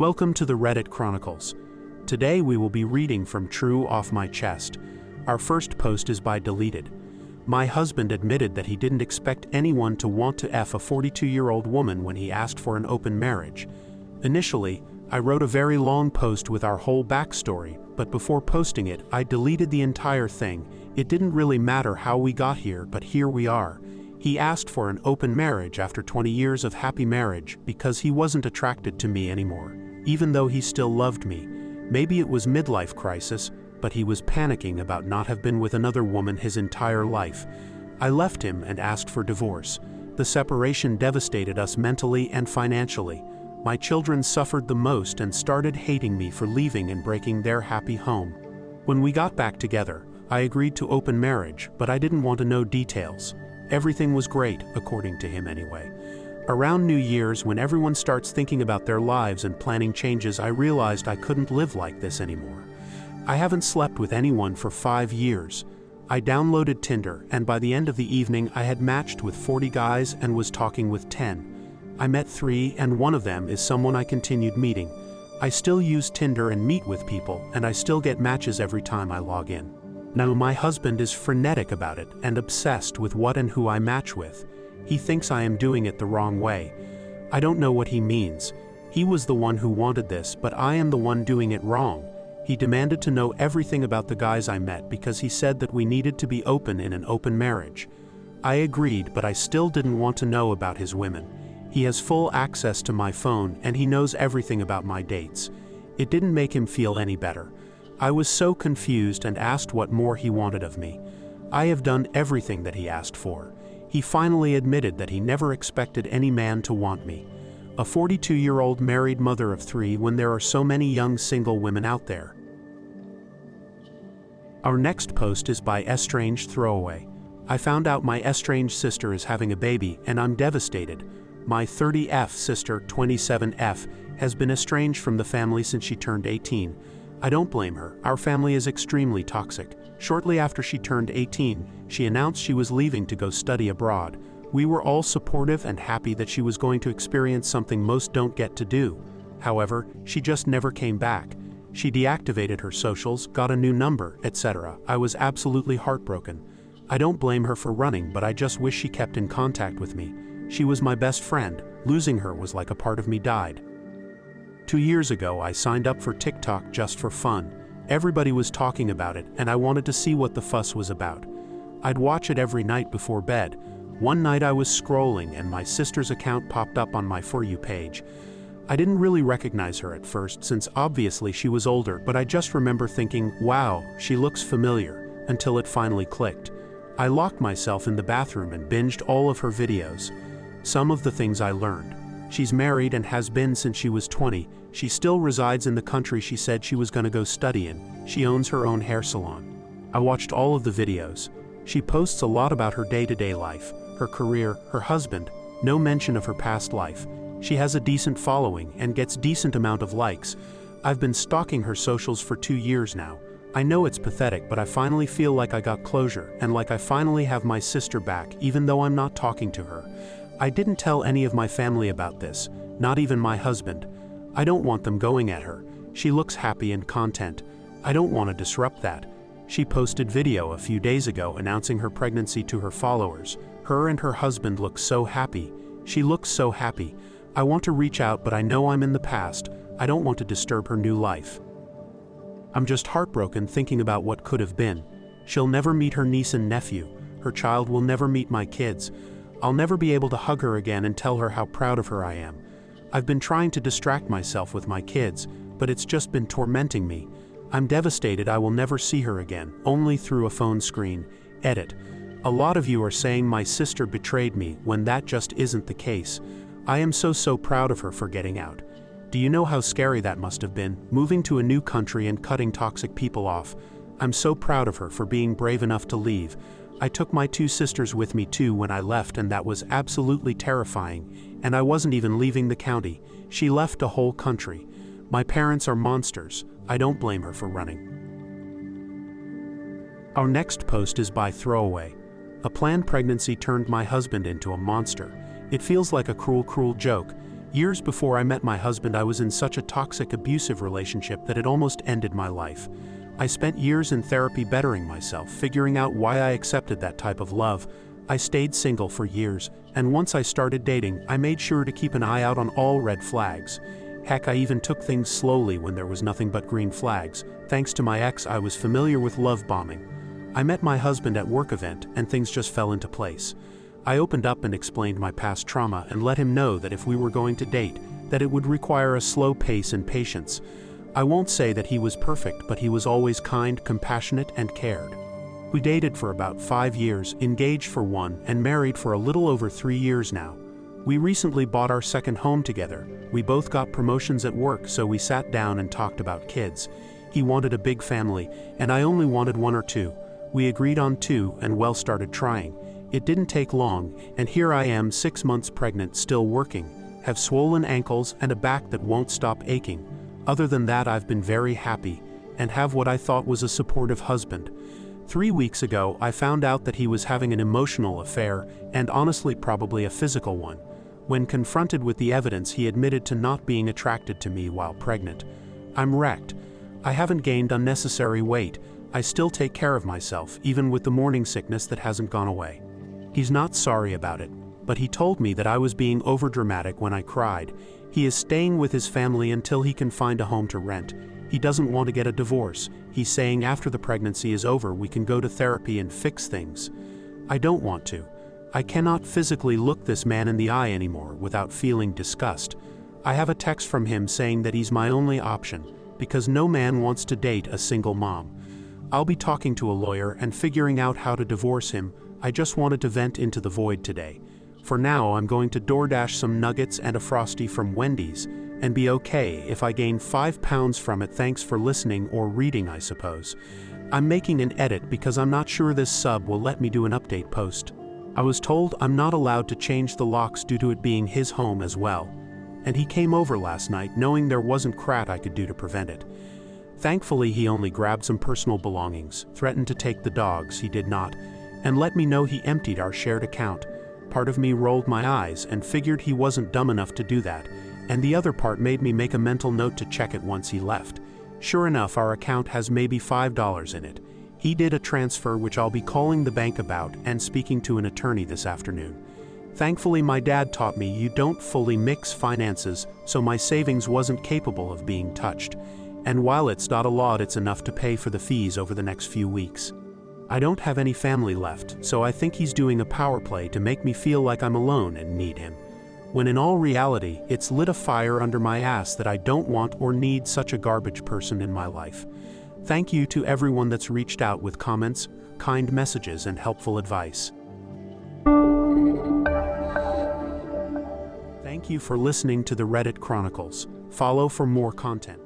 Welcome to the Reddit Chronicles. Today we will be reading from True Off My Chest. Our first post is by Deleted. My husband admitted that he didn't expect anyone to want to F a 42-year-old woman when he asked for an open marriage. Initially, I wrote a very long post with our whole backstory, but before posting it, I deleted the entire thing. It didn't really matter how we got here, but here we are. He asked for an open marriage after 20 years of happy marriage because he wasn't attracted to me anymore, even though he still loved me. Maybe it was midlife crisis, but he was panicking about not have been with another woman his entire life. I left him and asked for divorce. The separation devastated us mentally and financially. My children suffered the most and started hating me for leaving and breaking their happy home. When we got back together, I agreed to open marriage, but I didn't want to know details. Everything was great, according to him anyway. Around New Year's, when everyone starts thinking about their lives and planning changes, I realized I couldn't live like this anymore. I haven't slept with anyone for 5 years. I downloaded Tinder, and by the end of the evening I had matched with 40 guys and was talking with 10. I met 3, and one of them is someone I continued meeting. I still use Tinder and meet with people, and I still get matches every time I log in. Now my husband is frenetic about it and obsessed with what and who I match with. He thinks I am doing it the wrong way. I don't know what he means. He was the one who wanted this, but I am the one doing it wrong. He demanded to know everything about the guys I met because he said that we needed to be open in an open marriage. I agreed, but I still didn't want to know about his women. He has full access to my phone and he knows everything about my dates. It didn't make him feel any better. I was so confused and asked what more he wanted of me. I have done everything that he asked for. He finally admitted that he never expected any man to want me. A 42-year-old married mother of 3 when there are so many young single women out there. Our next post is by Estranged Throwaway. I found out my estranged sister is having a baby and I'm devastated. My 30F sister, 27F, has been estranged from the family since she turned 18. I don't blame her. Our family is extremely toxic. Shortly after she turned 18, she announced she was leaving to go study abroad. We were all supportive and happy that she was going to experience something most don't get to do. However, she just never came back. She deactivated her socials, got a new number, etc. I was absolutely heartbroken. I don't blame her for running, but I just wish she kept in contact with me. She was my best friend. Losing her was like a part of me died. 2 years ago, I signed up for TikTok just for fun. Everybody was talking about it, and I wanted to see what the fuss was about. I'd watch it every night before bed. One night I was scrolling, and my sister's account popped up on my For You page. I didn't really recognize her at first, since obviously she was older, but I just remember thinking, wow, she looks familiar, until it finally clicked. I locked myself in the bathroom and binged all of her videos. Some of the things I learned. She's married and has been since she was 20. She still resides in the country she said she was going to go study in. She owns her own hair salon. I watched all of the videos. She posts a lot about her day-to-day life, her career, her husband, no mention of her past life. She has a decent following and gets decent amount of likes. I've been stalking her socials for 2 years now. I know it's pathetic, but I finally feel like I got closure and like I finally have my sister back, even though I'm not talking to her. I didn't tell any of my family about this, not even my husband. I don't want them going at her. She looks happy and content. I don't want to disrupt that. She posted video a few days ago announcing her pregnancy to her followers. Her and her husband look so happy. She looks so happy. I want to reach out, but I know I'm in the past. I don't want to disturb her new life. I'm just heartbroken thinking about what could have been. She'll never meet her niece and nephew. Her child will never meet my kids. I'll never be able to hug her again and tell her how proud of her I am. I've been trying to distract myself with my kids, but it's just been tormenting me. I'm devastated I will never see her again, only through a phone screen. Edit. A lot of you are saying my sister betrayed me when that just isn't the case. I am so proud of her for getting out. Do you know how scary that must have been, moving to a new country and cutting toxic people off? I'm so proud of her for being brave enough to leave. I took my 2 sisters with me too when I left, and that was absolutely terrifying, and I wasn't even leaving the county. She left a whole country. My parents are monsters. I don't blame her for running. Our next post is by Throwaway. A planned pregnancy turned my husband into a monster. It feels like a cruel joke. Years before I met my husband, I was in such a toxic, abusive relationship that it almost ended my life. I spent years in therapy bettering myself, figuring out why I accepted that type of love. I stayed single for years, and once I started dating, I made sure to keep an eye out on all red flags. Heck, I even took things slowly when there was nothing but green flags. Thanks to my ex, I was familiar with love bombing. I met my husband at work event, and things just fell into place. I opened up and explained my past trauma and let him know that if we were going to date, that it would require a slow pace and patience. I won't say that he was perfect, but he was always kind, compassionate, and cared. We dated for about 5 years, engaged for 1, and married for a little over 3 years now. We recently bought our second home together. We both got promotions at work, so we sat down and talked about kids. He wanted a big family, and I only wanted 1 or 2. We agreed on 2 and well started trying. It didn't take long, and here I am 6 months pregnant, still working, have swollen ankles and a back that won't stop aching. Other than that, I've been very happy, and have what I thought was a supportive husband. 3 weeks ago, I found out that he was having an emotional affair, and honestly probably a physical one. When confronted with the evidence, he admitted to not being attracted to me while pregnant. I'm wrecked. I haven't gained unnecessary weight. I still take care of myself, even with the morning sickness that hasn't gone away. He's not sorry about it, but he told me that I was being overdramatic when I cried. He is staying with his family until he can find a home to rent. He doesn't want to get a divorce. He's saying after the pregnancy is over, we can go to therapy and fix things. I don't want to. I cannot physically look this man in the eye anymore without feeling disgust. I have a text from him saying that he's my only option, because no man wants to date a single mom. I'll be talking to a lawyer and figuring out how to divorce him. I just wanted to vent into the void today. For now, I'm going to DoorDash some nuggets and a Frosty from Wendy's, and be okay if I gain 5 pounds from it. Thanks for listening or reading, I suppose. I'm making an edit because I'm not sure this sub will let me do an update post. I was told I'm not allowed to change the locks due to it being his home as well. And he came over last night knowing there wasn't crap I could do to prevent it. Thankfully, he only grabbed some personal belongings, threatened to take the dogs, he did not, and let me know he emptied our shared account. Part of me rolled my eyes and figured he wasn't dumb enough to do that, and the other part made me make a mental note to check it once he left. Sure enough, our account has maybe $5 in it. He did a transfer which I'll be calling the bank about and speaking to an attorney this afternoon. Thankfully, my dad taught me you don't fully mix finances, so my savings wasn't capable of being touched. And while it's not a lot, it's enough to pay for the fees over the next few weeks. I don't have any family left, so I think he's doing a power play to make me feel like I'm alone and need him. When in all reality, it's lit a fire under my ass that I don't want or need such a garbage person in my life. Thank you to everyone that's reached out with comments, kind messages, and helpful advice. Thank you for listening to the Reddit Chronicles. Follow for more content.